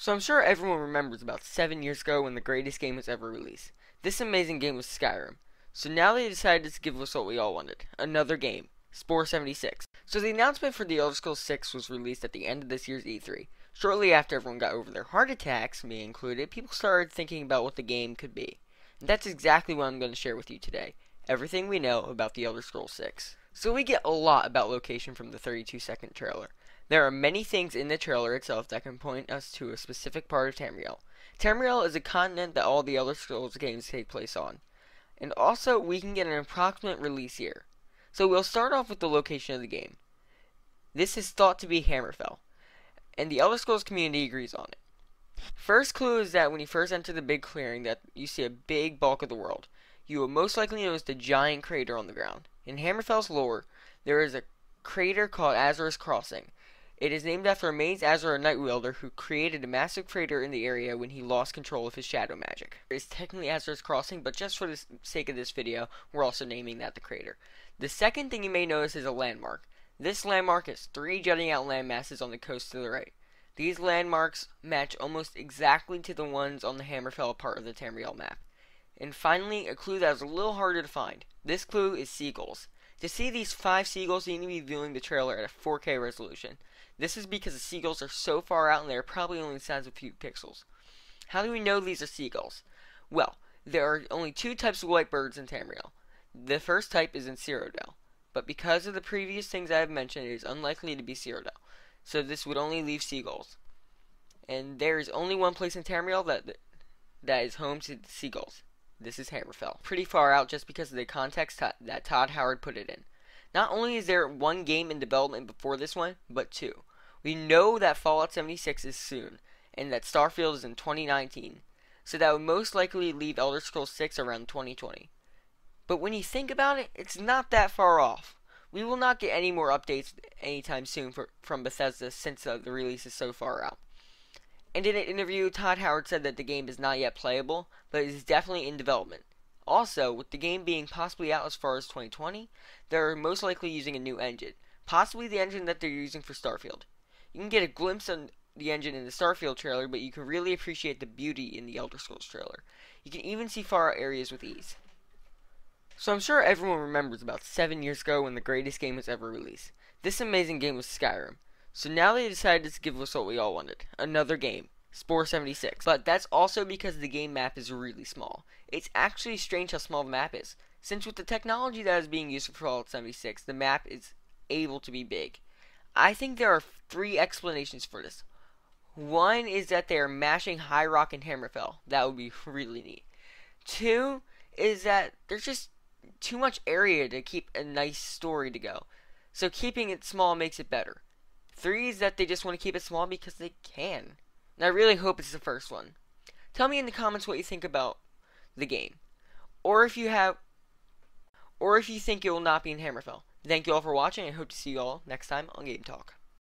So I'm sure everyone remembers about 7 years ago when the greatest game was ever released. This amazing game was Skyrim. So now they decided to give us what we all wanted, another game, Spore 76. So the announcement for The Elder Scrolls 6 was released at the end of this year's E3. Shortly after everyone got over their heart attacks, me included, people started thinking about what the game could be. And that's exactly what I'm going to share with you today. Everything we know about The Elder Scrolls 6. So we get a lot about location from the 32-second trailer. There are many things in the trailer itself that can point us to a specific part of Tamriel. Tamriel is a continent that all the Elder Scrolls games take place on. And also, we can get an approximate release year. So we'll start off with the location of the game. This is thought to be Hammerfell, and the Elder Scrolls community agrees on it. First clue is that when you first enter the big clearing that you see a big bulk of the world. You will most likely notice the giant crater on the ground. In Hammerfell's lore, there is a crater called Azor's Crossing. It is named after Amaze Azor, a Nightwielder, who created a massive crater in the area when he lost control of his shadow magic. It is technically Azor's Crossing, but just for the sake of this video, we're also naming that the crater. The second thing you may notice is a landmark. This landmark has 3 jutting out landmasses on the coast to the right. These landmarks match almost exactly to the ones on the Hammerfell part of the Tamriel map. And finally, a clue that is a little harder to find. This clue is seagulls. To see these 5 seagulls, you need to be viewing the trailer at a 4K resolution. This is because the seagulls are so far out and they are probably only the size of a few pixels. How do we know these are seagulls? Well, there are only 2 types of white birds in Tamriel. The first type is in Cyrodiil, but because of the previous things I have mentioned, it is unlikely to be Cyrodiil. So this would only leave seagulls. And there is only one place in Tamriel that is home to seagulls. This is Hammerfell. Pretty far out just because of the context that Todd Howard put it in. Not only is there 1 game in development before this one, but 2. We know that Fallout 76 is soon, and that Starfield is in 2019, so that would most likely leave Elder Scrolls 6 around 2020. But when you think about it, it's not that far off. We will not get any more updates anytime soon from Bethesda since the release is so far out. And in an interview, Todd Howard said that the game is not yet playable, but it is definitely in development. Also, with the game being possibly out as far as 2020, they're most likely using a new engine, possibly the engine that they're using for Starfield. You can get a glimpse of the engine in the Starfield trailer, but you can really appreciate the beauty in the Elder Scrolls trailer. You can even see far out areas with ease. So I'm sure everyone remembers about 7 years ago when the greatest game was ever released. This amazing game was Skyrim. So now they decided to give us what we all wanted, another game, Spore 76. But that's also because the game map is really small. It's actually strange how small the map is, since with the technology that is being used for Fallout 76, the map is able to be big. I think there are 3 explanations for this. One is that they are mashing High Rock and Hammerfell. That would be really neat. 2 is that there's just too much area to keep a nice story to go. So keeping it small makes it better. 3 is that they just want to keep it small because they can. And I really hope it's the first one. Tell me in the comments what you think about the game. Or if you think it will not be in Hammerfell. Thank you all for watching. I hope to see you all next time on Game Talk.